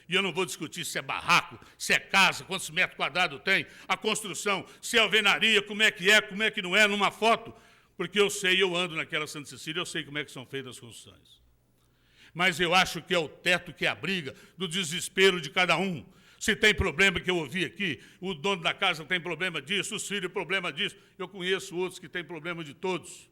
E eu não vou discutir se é barraco, se é casa, quantos metros quadrados tem, a construção, se é alvenaria, como é que não é, numa foto, porque eu sei, eu ando naquela Santa Cecília, eu sei como é que são feitas as construções. Mas eu acho que é o teto que é a briga do desespero de cada um. Se tem problema, que eu ouvi aqui, o dono da casa tem problema disso, os filhos problema disso. Eu conheço outros que têm problema de todos.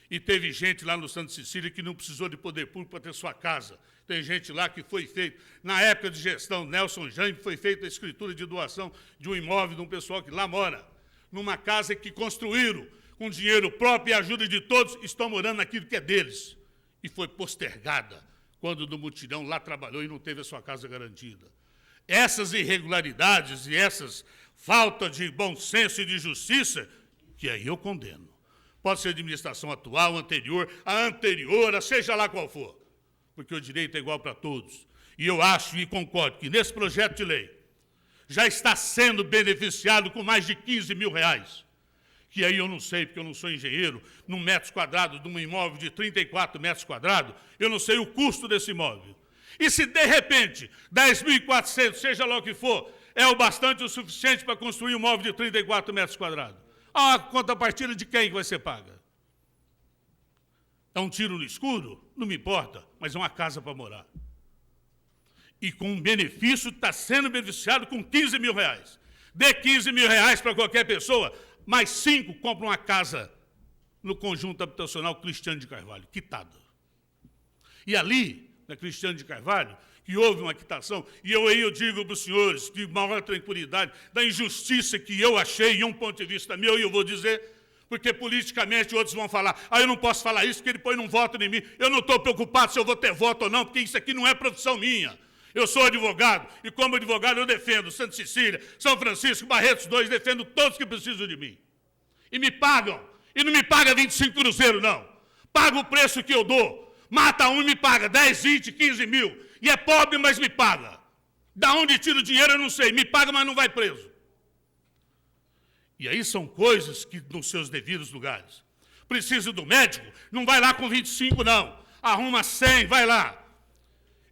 E teve gente lá no Santa Cecília que não precisou de poder público para ter sua casa. Tem gente lá que foi feito, na época de gestão Nelson Jaime, foi feita a escritura de doação de um imóvel de um pessoal que lá mora, numa casa que construíram com dinheiro próprio e a ajuda de todos, estão morando naquilo que é deles. E foi postergada quando do mutirão lá trabalhou e não teve a sua casa garantida. Essas irregularidades e essas faltas de bom senso e de justiça, que aí eu condeno. Pode ser a administração atual, anterior, seja lá qual for, porque o direito é igual para todos. E eu acho e concordo que nesse projeto de lei já está sendo beneficiado com mais de 15 mil reais, que aí eu não sei, porque eu não sou engenheiro, num metro quadrado de um imóvel de 34 metros quadrados, eu não sei o custo desse imóvel. E se, de repente, 10.400, seja lá o que for, é o bastante o suficiente para construir um imóvel de 34 metros quadrados, a contrapartida de quem que vai ser paga? É um tiro no escuro? Não me importa, mas é uma casa para morar. E com um benefício, está sendo beneficiado com 15 mil reais. Dê 15 mil reais para qualquer pessoa, mais 5 compram uma casa no conjunto habitacional Cristiano de Carvalho, quitada. E ali, na Cristiano de Carvalho, que houve uma quitação, e eu digo para os senhores, de maior tranquilidade, da injustiça que eu achei, em um ponto de vista meu, e eu vou dizer, porque politicamente outros vão falar, eu não posso falar isso, porque ele põe um voto em mim, eu não estou preocupado se eu vou ter voto ou não, porque isso aqui não é profissão minha. Eu sou advogado, e como advogado eu defendo Santa Cecília, São Francisco, Barretos II, defendo todos que precisam de mim. E me pagam, e não me paga 25 cruzeiros, não. Paga o preço que eu dou. Mata um e me paga 10, 20, 15 mil. E é pobre, mas me paga. Da onde tira o dinheiro, eu não sei. Me paga, mas não vai preso. E aí são coisas que, nos seus devidos lugares. Precisa do médico? Não vai lá com 25, não. Arruma 100, vai lá.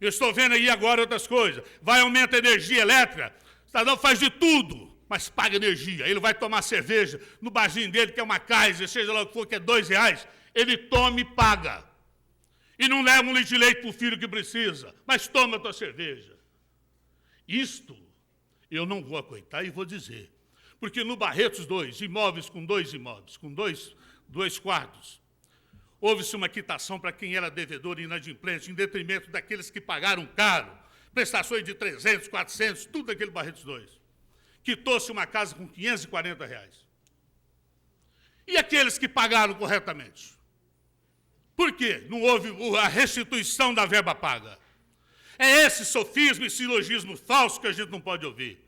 Eu estou vendo aí agora outras coisas. Vai, aumenta a energia elétrica. O cidadão faz de tudo, mas paga energia. Ele vai tomar cerveja no barzinho dele, que é uma Kaiser, seja lá o que for, que é R$2. Ele toma e paga. E não leva um litro de leite para o filho que precisa, mas toma a tua cerveja. Isto eu não vou acoitar e vou dizer. Porque no Barretos II, imóveis, com dois quartos, houve-se uma quitação para quem era devedor e inadimplente, em detrimento daqueles que pagaram caro, prestações de 300, 400, tudo daquele Barretos II. Quitou-se uma casa com R$540. E aqueles que pagaram corretamente? Por quê? Não houve a restituição da verba paga. É esse sofisma e silogismo falso que a gente não pode ouvir.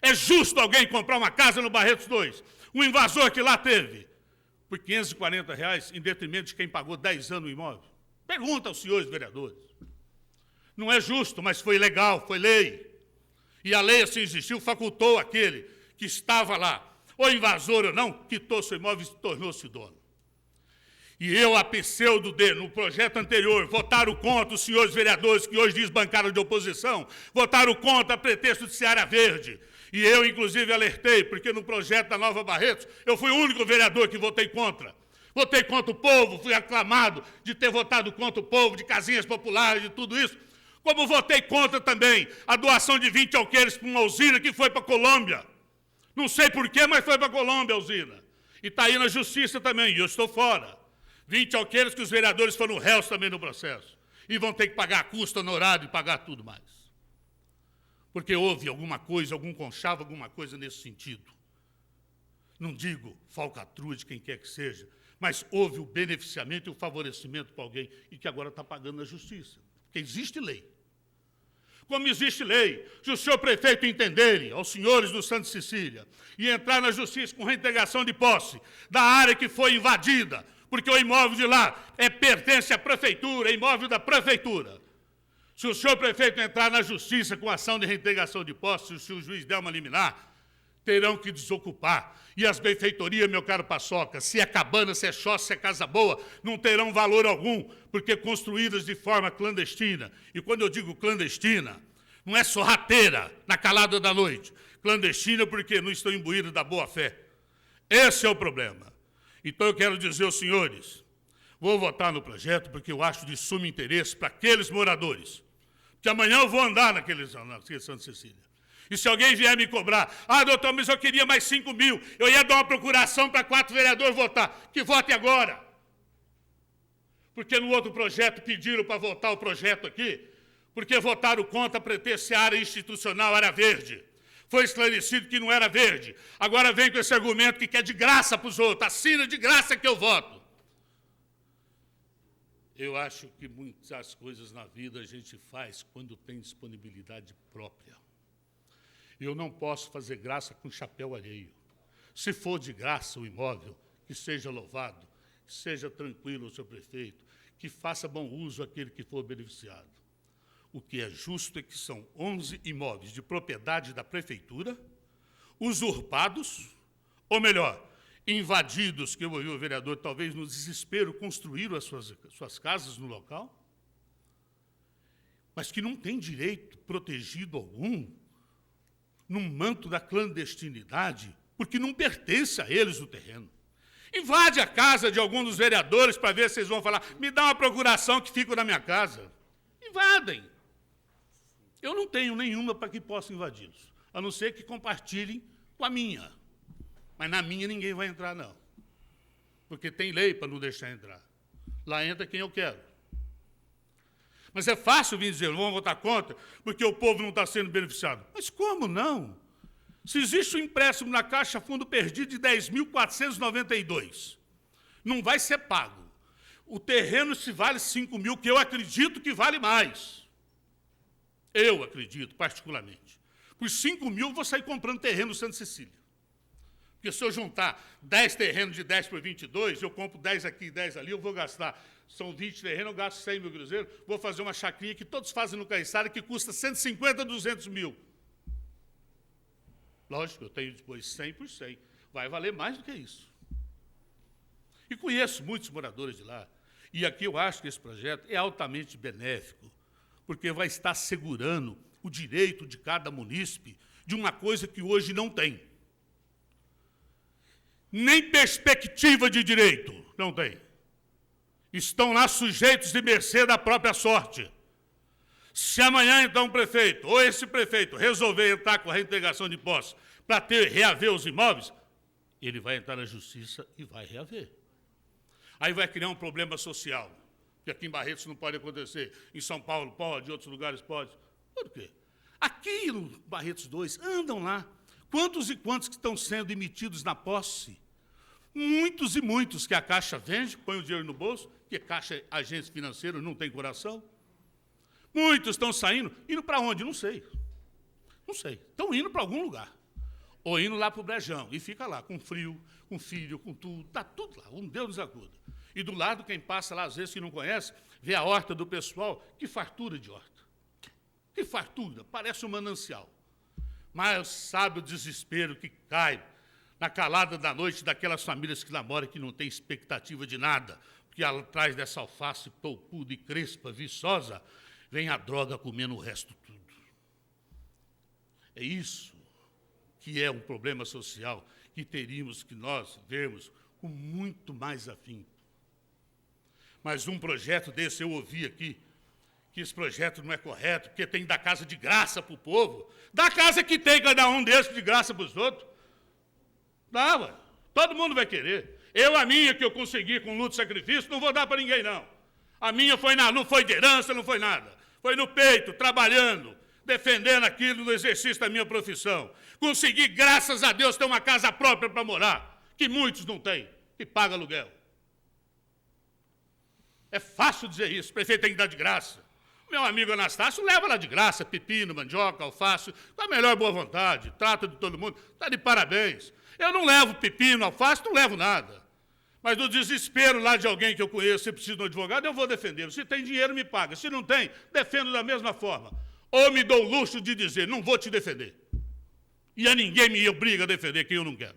É justo alguém comprar uma casa no Barretos II, um invasor que lá teve, por R$540, em detrimento de quem pagou 10 anos o imóvel? Pergunta aos senhores vereadores. Não é justo, mas foi legal, foi lei. E a lei, assim existiu, facultou aquele que estava lá, ou invasor ou não, quitou seu imóvel e tornou-se dono. E eu, a pseudo no projeto anterior, votaram contra os senhores vereadores que hoje diz bancada de oposição, votaram contra a pretexto de Seara Verde. E eu, inclusive, alertei, porque no projeto da Nova Barretos, eu fui o único vereador que votei contra. Votei contra o povo, fui aclamado de ter votado contra o povo, de casinhas populares, de tudo isso. Como votei contra também a doação de 20 alqueires para uma usina que foi para a Colômbia. Não sei porquê, mas foi para a Colômbia a usina. E está aí na justiça também, e eu estou fora. 20 alqueires que os vereadores foram réus também no processo. E vão ter que pagar a custa, honorário e pagar tudo mais. Porque houve alguma coisa, algum conchavo, alguma coisa nesse sentido. Não digo falcatrua de quem quer que seja, mas houve o beneficiamento e o favorecimento para alguém e que agora está pagando na justiça. Porque existe lei. Como existe lei, se o senhor prefeito entenderem, aos senhores do Santa Cecília, e entrar na justiça com reintegração de posse da área que foi invadida, porque o imóvel de lá pertence à prefeitura, é imóvel da prefeitura. Se o senhor prefeito entrar na justiça com ação de reintegração de posse, se o juiz der uma liminar, terão que desocupar. E as benfeitorias, meu caro Paçoca, se é cabana, se é choça, se é casa boa, não terão valor algum, porque construídas de forma clandestina. E quando eu digo clandestina, Não é sorrateira, na calada da noite. Clandestina porque não estão imbuídos da boa-fé. Esse é o problema. Então eu quero dizer aos senhores, vou votar no projeto porque eu acho de sumo interesse para aqueles moradores. Que amanhã eu vou andar naquele Santa Cecília. E se alguém vier me cobrar, doutor, mas eu queria mais 5 mil, eu ia dar uma procuração para 4 vereadores votar. Que vote agora. Porque no outro projeto pediram para votar o projeto aqui, porque votaram contra pertencer à área institucional, área verde. Foi esclarecido que não era verde. Agora vem com esse argumento que quer de graça para os outros. Assina de graça que eu voto. Eu acho que muitas coisas na vida a gente faz quando tem disponibilidade própria. Eu não posso fazer graça com chapéu alheio. Se for de graça o imóvel, que seja louvado, que seja tranquilo o seu prefeito, que faça bom uso aquele que for beneficiado. O que é justo é que são 11 imóveis de propriedade da prefeitura, usurpados, ou melhor, invadidos, que eu ouvi o vereador, talvez no desespero, construíram as suas casas no local, mas que não tem direito protegido algum, num manto da clandestinidade, porque não pertence a eles o terreno. Invade a casa de algum dos vereadores para ver se eles vão falar, me dá uma procuração que fica na minha casa. Invadem. Eu não tenho nenhuma para que possa invadi-los, a não ser que compartilhem com a minha. Mas na minha ninguém vai entrar, não. Porque tem lei para não deixar entrar. Lá entra quem eu quero. Mas é fácil vir dizer, vamos votar contra, porque o povo não está sendo beneficiado. Mas como não? Se existe um empréstimo na Caixa Fundo Perdido de 10.492, não vai ser pago. O terreno se vale 5 mil, que eu acredito que vale mais. Eu acredito, particularmente. Por 5 mil, vou sair comprando terreno no Santa Cecília. Porque se eu juntar 10 terrenos de 10 por 22, eu compro 10 aqui e 10 ali, eu vou gastar, são 20 terrenos, eu gasto 100 mil cruzeiros, vou fazer uma chacrinha que todos fazem no Caiçara, que custa 150, 200 mil. Lógico, eu tenho depois 100 por 100. Vai valer mais do que isso. E conheço muitos moradores de lá. E aqui eu acho que esse projeto é altamente benéfico, porque vai estar assegurando o direito de cada munícipe de uma coisa que hoje não tem. Nem perspectiva de direito não tem. Estão lá sujeitos de mercê da própria sorte. Se amanhã, então, o prefeito, ou esse prefeito, resolver entrar com a reintegração de posse para reaver os imóveis, ele vai entrar na justiça e vai reaver. Aí vai criar um problema social, que aqui em Barretos não pode acontecer, em São Paulo pode, em outros lugares pode. Por quê? Aqui no Barretos 2, andam lá. Quantos e quantos que estão sendo emitidos na posse? Muitos e muitos que a Caixa vende, põe o dinheiro no bolso, que a Caixa é agente financeiro, não tem coração. Muitos estão saindo, indo para onde? Não sei. Não sei. Estão indo para algum lugar. Ou indo lá para o Brejão, e fica lá, com frio, com filho, com tudo, está tudo lá, um Deus nos acuda. E do lado, quem passa lá, às vezes, que não conhece, vê a horta do pessoal, que fartura de horta. Que fartura, parece um manancial. Mas sabe o desespero que cai na calada da noite daquelas famílias que namoram que não têm expectativa de nada, porque atrás dessa alface polpuda e crespa, viçosa, vem a droga comendo o resto tudo. É isso que é um problema social que teríamos que nós vermos com muito mais afinco. Mas um projeto desse eu ouvi aqui, que esse projeto não é correto, porque tem que dar casa de graça para o povo. Dá casa que tem cada um desses de graça para os outros. Dá, ué. Todo mundo vai querer. A minha que eu consegui com luta e sacrifício, não vou dar para ninguém, não. A minha foi não foi de herança, não foi nada. Foi no peito, trabalhando, defendendo aquilo no exercício da minha profissão. Consegui, graças a Deus, ter uma casa própria para morar, que muitos não têm, e paga aluguel. É fácil dizer isso, o prefeito tem que dar de graça. Meu amigo Anastácio leva lá de graça, pepino, mandioca, alface, com a melhor boa vontade, trata de todo mundo, está de parabéns. Eu não levo pepino, alface, não levo nada. Mas no desespero lá de alguém que eu conheço, se precisa de um advogado, eu vou defender. Se tem dinheiro, me paga. Se não tem, defendo da mesma forma. Ou me dou o luxo de dizer, não vou te defender. E a ninguém me obriga a defender quem eu não quero.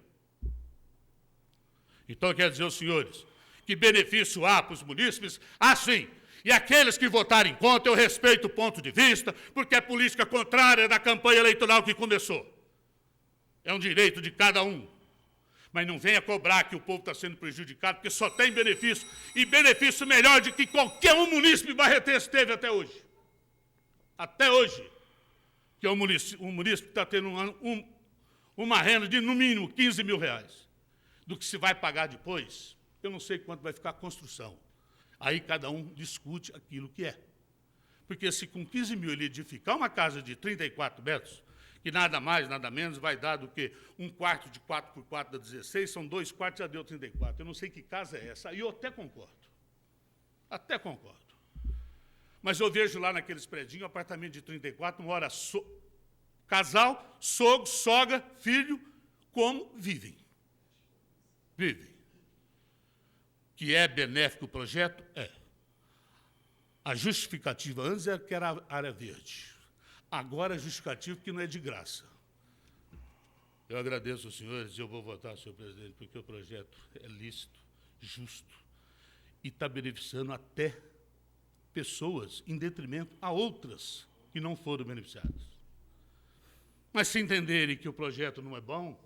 Então, quero dizer aos senhores, que benefício há para os munícipes? Ah, sim. E aqueles que votarem contra, eu respeito o ponto de vista, porque é política contrária da campanha eleitoral que começou. É um direito de cada um. Mas não venha cobrar que o povo está sendo prejudicado, porque só tem benefício, e benefício melhor do que qualquer um munícipe barretense teve até hoje. Até hoje. Que é um munícipe que está tendo uma renda de, no mínimo, 15 mil reais. Do que se vai pagar depois, eu não sei quanto vai ficar a construção. Aí cada um discute aquilo que é. Porque se com 15 mil ele edificar uma casa de 34 metros, que nada mais, nada menos, vai dar do que um quarto de 4x4 dá 16, são 2 quartos, já deu 34. Eu não sei que casa é essa, aí eu até concordo. Até concordo. Mas eu vejo lá naqueles predinhos, apartamento de 34, mora casal, sogro, sogra, filho, como vivem. Vivem. Que é benéfico o projeto? É. A justificativa antes era que era área verde. Agora a justificativa que não é de graça. Eu agradeço aos senhores e eu vou votar, senhor presidente, porque o projeto é lícito, justo e está beneficiando até pessoas em detrimento a outras que não foram beneficiadas. Mas se entenderem que o projeto não é bom,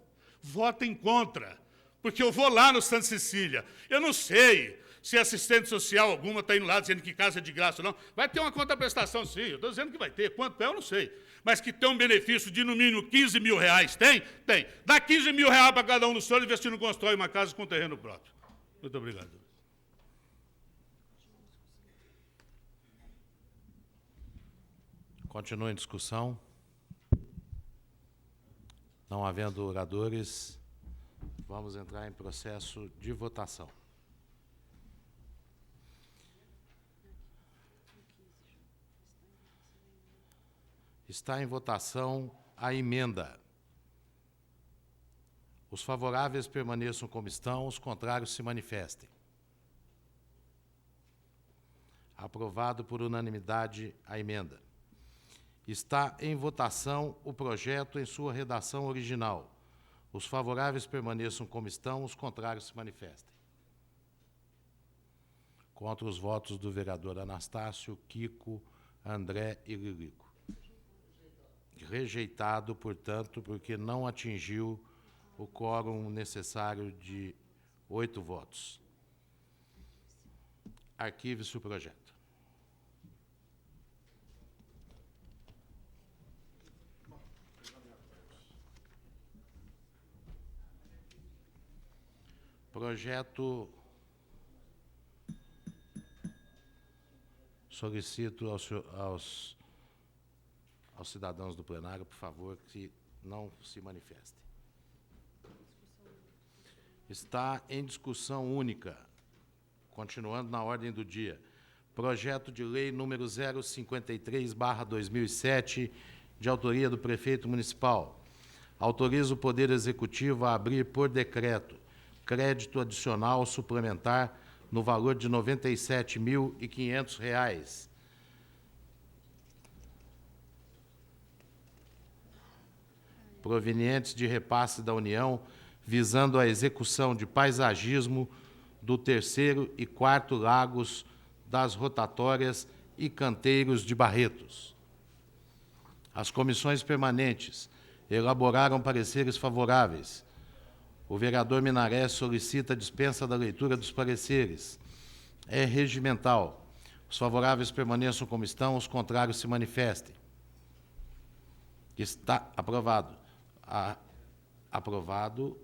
votem contra, porque eu vou lá no Santa Cecília. Eu não sei se assistente social alguma está indo lá dizendo que casa é de graça ou não. Vai ter uma contraprestação, sim, eu estou dizendo que vai ter. Quanto é, eu não sei. Mas que tem um benefício de, no mínimo, 15 mil reais, tem? Tem. Dá 15 mil reais para cada um do senhor e vê se não constrói uma casa com terreno próprio. Muito obrigado. Continua em discussão. Não havendo oradores, vamos entrar em processo de votação. Está em votação a emenda. Os favoráveis permaneçam como estão, os contrários se manifestem. Aprovado por unanimidade a emenda. Está em votação o projeto em sua redação original. Os favoráveis permaneçam como estão, os contrários se manifestem. Contra os votos do vereador Anastácio, Kiko, André e Lilico. Rejeitado, portanto, porque não atingiu o quórum necessário de 8 votos. Arquive-se o projeto. Projeto. Solicito aos cidadãos do plenário, por favor, que não se manifestem. Está em discussão única, continuando na ordem do dia, projeto de lei número 053/2007, de autoria do prefeito municipal. Autoriza o Poder Executivo a abrir por decreto crédito adicional suplementar no valor de R$ 97.500, provenientes de repasse da União, visando a execução de paisagismo do 3º e 4º lagos das rotatórias e canteiros de Barretos. As comissões permanentes elaboraram pareceres favoráveis. O vereador Minaré solicita a dispensa da leitura dos pareceres. É regimental. Os favoráveis permaneçam como estão, os contrários se manifestem. Está aprovado. Aprovado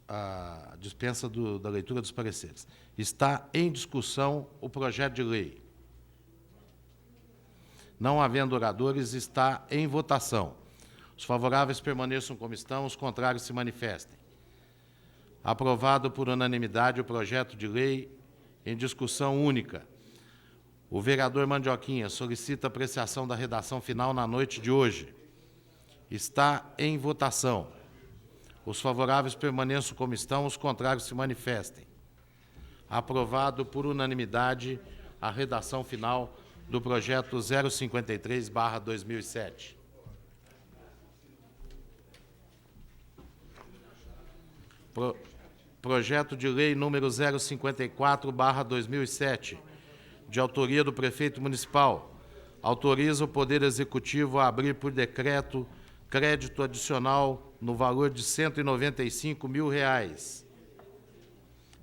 a dispensa da leitura dos pareceres. Está em discussão o projeto de lei. Não havendo oradores, está em votação. Os favoráveis permaneçam como estão, os contrários se manifestem. Aprovado por unanimidade o projeto de lei em discussão única. O vereador Mandioquinha solicita apreciação da redação final na noite de hoje. Está em votação. Os favoráveis permaneçam como estão, os contrários se manifestem. Aprovado por unanimidade a redação final do projeto 053/2007. Projeto de lei número 054/2007, de autoria do prefeito municipal, autoriza o Poder Executivo a abrir por decreto crédito adicional no valor de R$ 195 mil,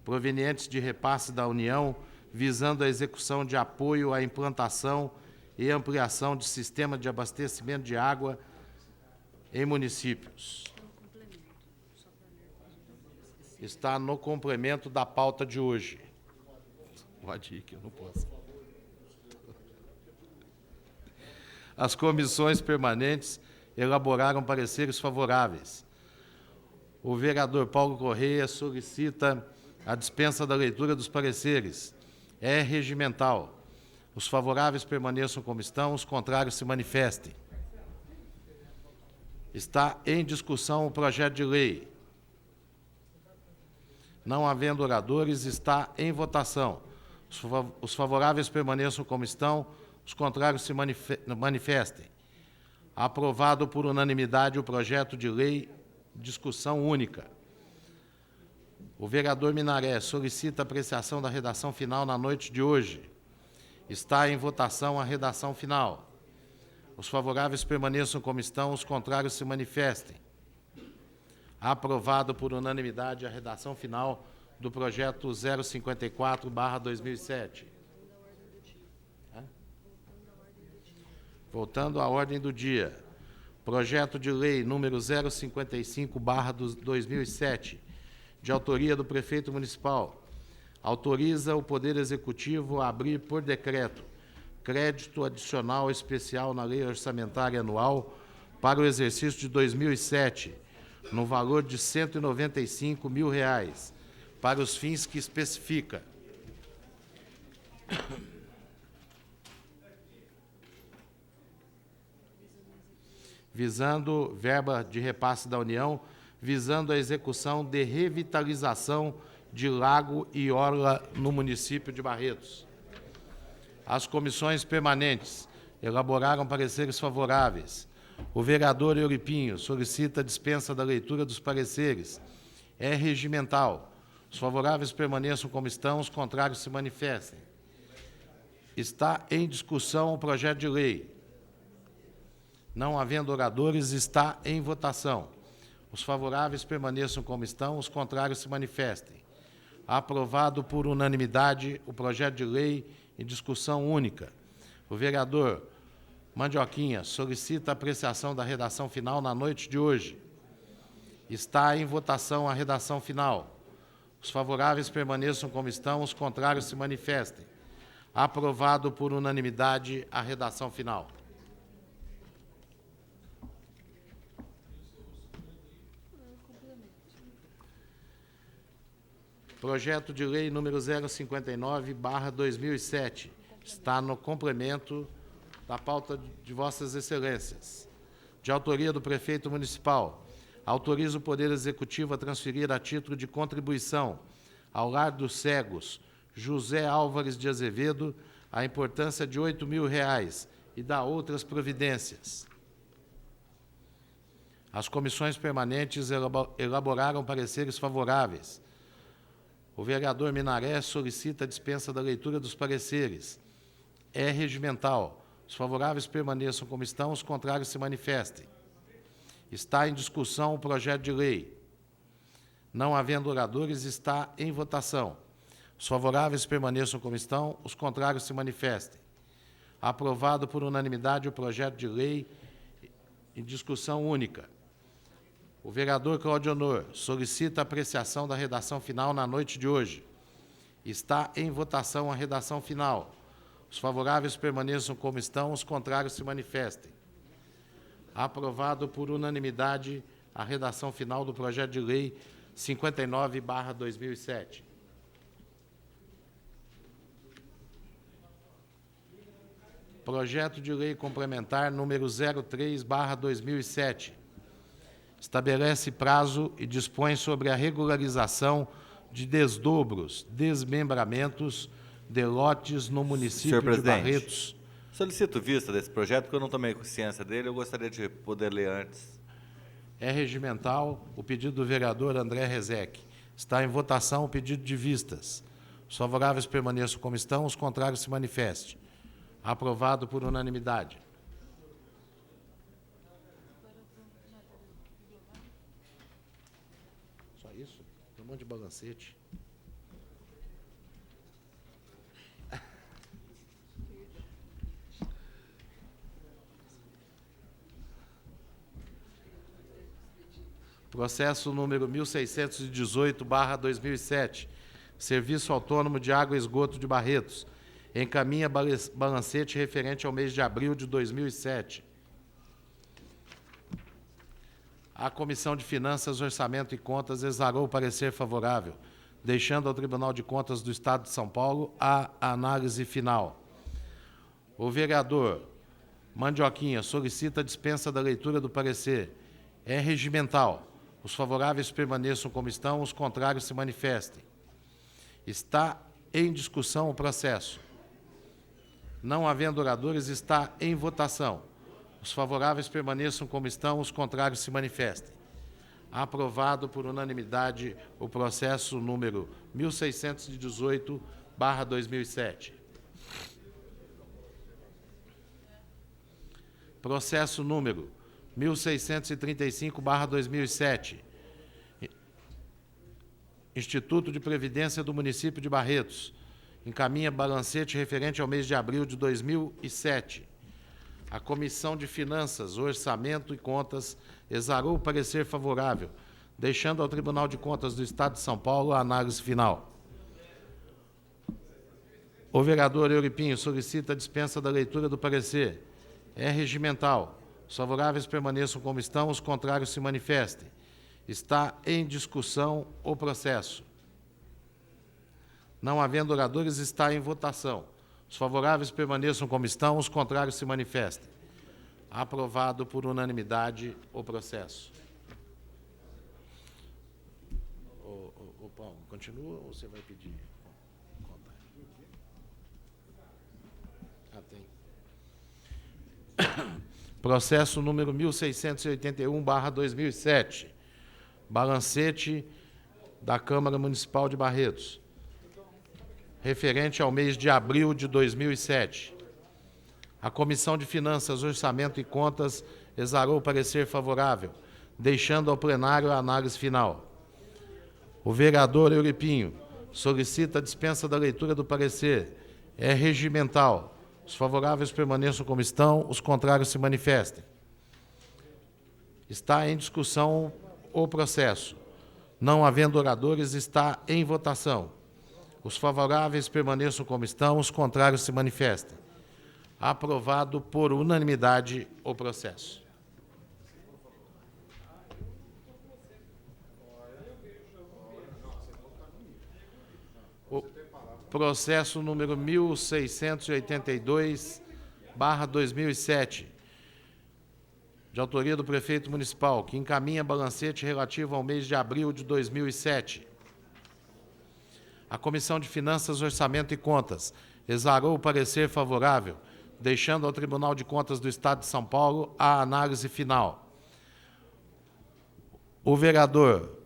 provenientes de repasse da União, visando a execução de apoio à implantação e ampliação de sistema de abastecimento de água em municípios. Está no complemento da pauta de hoje. Pode ir, que eu não posso. As comissões permanentes elaboraram pareceres favoráveis. O vereador Paulo Correia solicita a dispensa da leitura dos pareceres. É regimental. Os favoráveis permaneçam como estão, os contrários se manifestem. Está em discussão o projeto de lei. Não havendo oradores, está em votação. Os favoráveis permaneçam como estão, os contrários se manifestem. Aprovado por unanimidade o projeto de lei, discussão única. O vereador Minaré solicita apreciação da redação final na noite de hoje. Está em votação a redação final. Os favoráveis permaneçam como estão, os contrários se manifestem. Aprovado por unanimidade a redação final do projeto 054/2007. Voltando à ordem do dia. Projeto de lei número 055/2007, de autoria do prefeito municipal, autoriza o Poder Executivo a abrir por decreto crédito adicional especial na Lei Orçamentária Anual para o exercício de 2007, no valor de R$ 195 mil, para os fins que especifica. Visando verba de repasse da União, visando a execução de revitalização de lago e orla no município de Barretos. As comissões permanentes elaboraram pareceres favoráveis. O vereador Euripinho solicita a dispensa da leitura dos pareceres. É regimental. Os favoráveis permaneçam como estão, os contrários se manifestem. Está em discussão o projeto de lei. Não havendo oradores, está em votação. Os favoráveis permaneçam como estão, os contrários se manifestem. Aprovado por unanimidade o projeto de lei em discussão única. O vereador Mandioquinha solicita a apreciação da redação final na noite de hoje. Está em votação a redação final. Os favoráveis permaneçam como estão, os contrários se manifestem. Aprovado por unanimidade a redação final. Projeto de lei número 059/2007. Está no complemento da pauta de Vossas Excelências. De autoria do prefeito municipal, autoriza o Poder Executivo a transferir a título de contribuição ao Lar dos Cegos José Álvares de Azevedo a importância de R$ 8 mil e dá outras providências. As comissões permanentes elaboraram pareceres favoráveis. O vereador Minaré solicita a dispensa da leitura dos pareceres. É regimental. Os favoráveis permaneçam como estão, os contrários se manifestem. Está em discussão o projeto de lei. Não havendo oradores, está em votação. Os favoráveis permaneçam como estão, os contrários se manifestem. Aprovado por unanimidade o projeto de lei em discussão única. O vereador Cláudio Honor solicita a apreciação da redação final na noite de hoje. Está em votação a redação final. Os favoráveis permaneçam como estão, os contrários se manifestem. Aprovado por unanimidade a redação final do projeto de lei 59/2007. Projeto de lei complementar número 03/2007. Estabelece prazo e dispõe sobre a regularização de desdobros, desmembramentos de lotes no município de Barretos. Solicito vista desse projeto, porque eu não tomei consciência dele, eu gostaria de poder ler antes. É regimental o pedido do vereador André Rezec. Está em votação o pedido de vistas. Os favoráveis permaneçam como estão, os contrários se manifestem. Aprovado por unanimidade. Só isso? Tem um monte de balancete. Processo número 1618/2007, Serviço Autônomo de Água e Esgoto de Barretos. Encaminha balancete referente ao mês de abril de 2007. A Comissão de Finanças, Orçamento e Contas exarou o parecer favorável, deixando ao Tribunal de Contas do Estado de São Paulo a análise final. O vereador Mandioquinha solicita a dispensa da leitura do parecer. É regimental. Os favoráveis permaneçam como estão, os contrários se manifestem. Está em discussão o processo. Não havendo oradores, está em votação. Os favoráveis permaneçam como estão, os contrários se manifestem. Aprovado por unanimidade o processo número 1618/2007. Processo número 1635/2007. Instituto de Previdência do Município de Barretos. Encaminha balancete referente ao mês de abril de 2007. A Comissão de Finanças, Orçamento e Contas exarou o parecer favorável, deixando ao Tribunal de Contas do Estado de São Paulo a análise final. O vereador Euripinho solicita a dispensa da leitura do parecer. É regimental. Os favoráveis permaneçam como estão, os contrários se manifestem. Está em discussão o processo. Não havendo oradores, está em votação. Os favoráveis permaneçam como estão, os contrários se manifestem. Aprovado por unanimidade o processo. Ô Paulo, continua ou você vai pedir? Tem. Processo número 1681/2007. Balancete da Câmara Municipal de Barretos. Referente ao mês de abril de 2007. A Comissão de Finanças, Orçamento e Contas exarou o parecer favorável, deixando ao plenário a análise final. O vereador Euripinho solicita a dispensa da leitura do parecer. É regimental. Os favoráveis permaneçam como estão, os contrários se manifestem. Está em discussão o processo. Não havendo oradores, está em votação. Os favoráveis permaneçam como estão, os contrários se manifestem. Aprovado por unanimidade o processo. O processo número 1682/2007, de autoria do prefeito municipal, que encaminha balancete relativo ao mês de abril de 2007. A Comissão de Finanças, Orçamento e Contas exarou o parecer favorável, deixando ao Tribunal de Contas do Estado de São Paulo a análise final. O vereador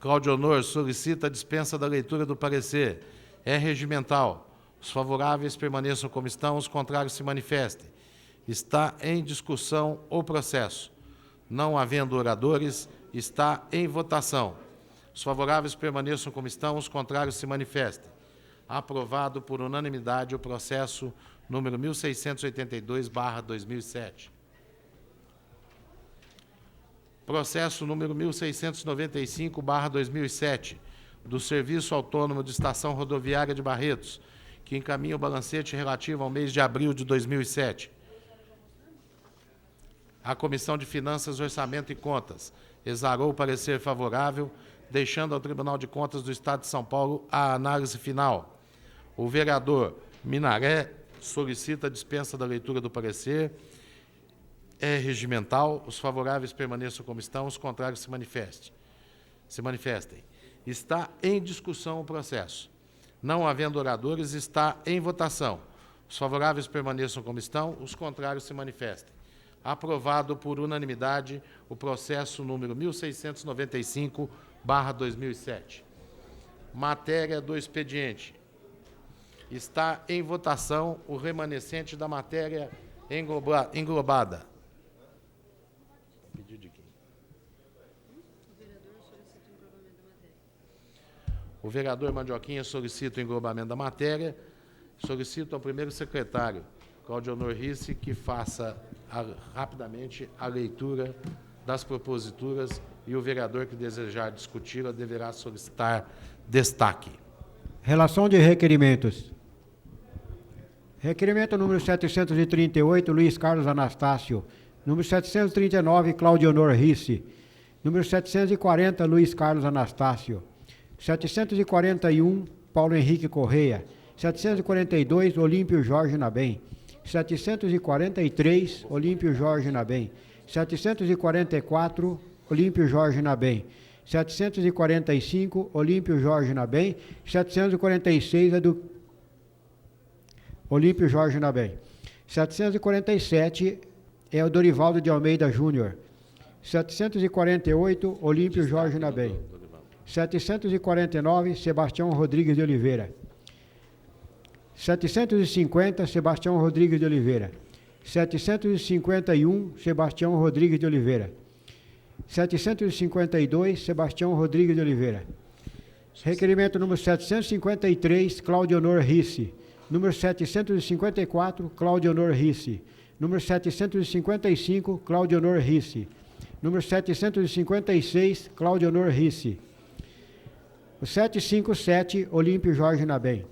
Cláudio Honor solicita a dispensa da leitura do parecer. É regimental. Os favoráveis permaneçam como estão, os contrários se manifestem. Está em discussão o processo. Não havendo oradores, está em votação. Os favoráveis permaneçam como estão, os contrários se manifestem. Aprovado por unanimidade o processo número 1682/2007. Processo número 1695/2007, do Serviço Autônomo de Estação Rodoviária de Barretos, que encaminha o balancete relativo ao mês de abril de 2007. A Comissão de Finanças, Orçamento e Contas exarou o parecer favorável, deixando ao Tribunal de Contas do Estado de São Paulo a análise final. O vereador Minaré solicita a dispensa da leitura do parecer. É regimental. Os favoráveis permaneçam como estão, os contrários se manifestem. Está em discussão o processo. Não havendo oradores, está em votação. Os favoráveis permaneçam como estão, os contrários se manifestem. Aprovado por unanimidade o processo número 1695/2007. Matéria do expediente. Está em votação o remanescente da matéria englobada. Pedido de quem? O vereador Mandioquinha solicita o englobamento da matéria. Solicito ao primeiro secretário, Claudionor Risse, que faça rapidamente a leitura das proposituras e o vereador que desejar discuti-la deverá solicitar destaque. Relação de requerimentos. Requerimento número 738, Luiz Carlos Anastácio. Número 739, Claudionor Risse. Número 740, Luiz Carlos Anastácio. 741, Paulo Henrique Correia. 742, Olímpio Jorge Nabem. 743, Olímpio Jorge Nabem. 744, Olímpio Jorge Nabem. 745, Olímpio Jorge Nabem. 746 é do Olímpio Jorge Nabem. 747 é o Dorivaldo de Almeida Júnior. 748, Olímpio Jorge Nabem. 749, Sebastião Rodrigues de Oliveira. 750, Sebastião Rodrigues de Oliveira. 751, Sebastião Rodrigues de Oliveira. 752, Sebastião Rodrigues de Oliveira. Requerimento número 753, Claudionor Risse. Número 754, Claudionor Risse. Número 755, Claudionor Risse. Número 756, Claudionor Risse. O 757, Olímpio Jorge Nabem.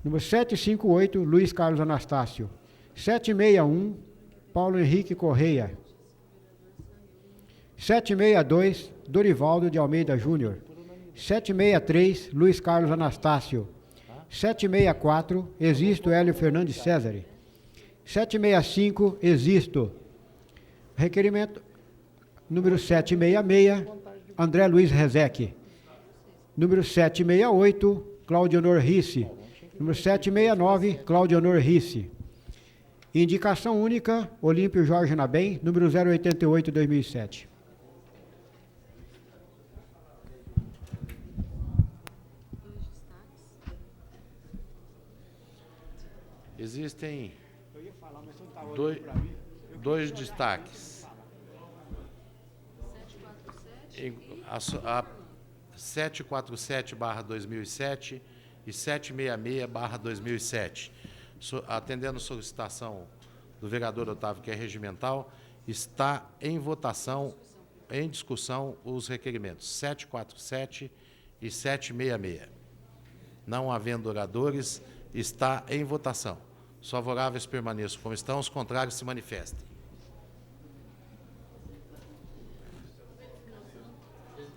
Número 758, Luiz Carlos Anastácio. 761, Paulo Henrique Correia. 762, Dorivaldo de Almeida Júnior. 763, Luiz Carlos Anastácio. 764, Existo Hélio Fernandes César. 765, Existo. Requerimento número 766, André Luiz Rezeque. Número 768, Claudionor Risse. Número 769, Claudionor Risse. Indicação única, Olímpio Jorge Nabem, número 088-2007. Existem dois destaques. A 747/2007 e 766/2007. Atendendo a solicitação do vereador Otávio, que é regimental, está em votação, em discussão, os requerimentos 747 e 766. Não havendo oradores, está em votação. Os favoráveis permaneçam como estão, os contrários se manifestem.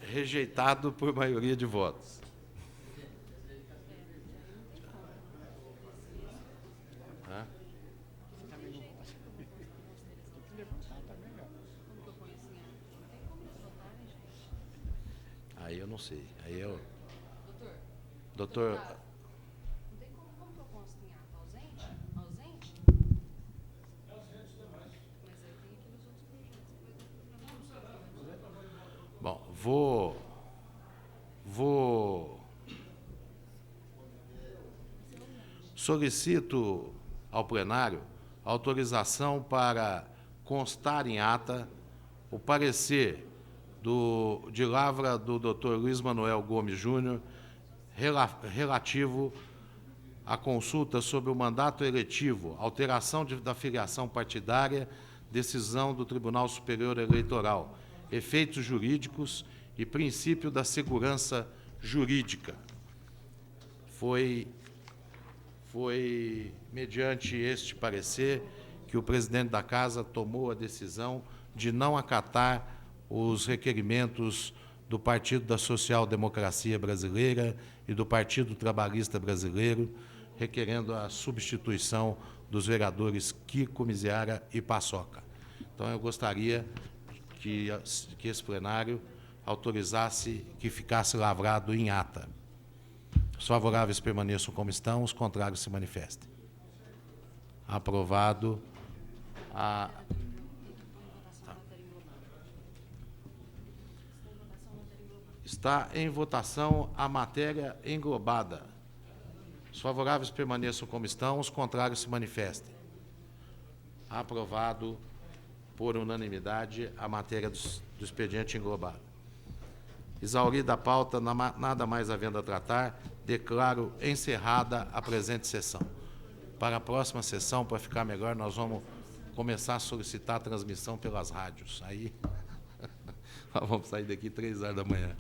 Rejeitado por maioria de votos. Aí eu não sei. Aí eu... Doutor... Não tem como que eu consto em ata? Ausente? Ausente? Mas aí tem aqueles outros projetos. Bom, vou solicito ao plenário autorização para constar em ata o parecer de lavra do Dr. Luiz Manuel Gomes Júnior relativo à consulta sobre o mandato eletivo, alteração da filiação partidária, decisão do Tribunal Superior Eleitoral, efeitos jurídicos e princípio da segurança jurídica. Foi mediante este parecer que o presidente da Casa tomou a decisão de não acatar os requerimentos do Partido da Social Democracia Brasileira e do Partido Trabalhista Brasileiro, requerendo a substituição dos vereadores Kiko, Miziara e Paçoca. Então, eu gostaria que esse plenário autorizasse que ficasse lavrado em ata. Os favoráveis permaneçam como estão, os contrários se manifestem. Aprovado. Está em votação a matéria englobada. Os Os favoráveis permaneçam como estão, os contrários se manifestem. Aprovado por unanimidade a matéria do expediente englobado. Exaurida a pauta, nada mais havendo a tratar, declaro encerrada a presente sessão. Para a próxima sessão, para ficar melhor, nós vamos começar a solicitar a transmissão pelas rádios. Aí, nós vamos sair daqui 3 horas da manhã.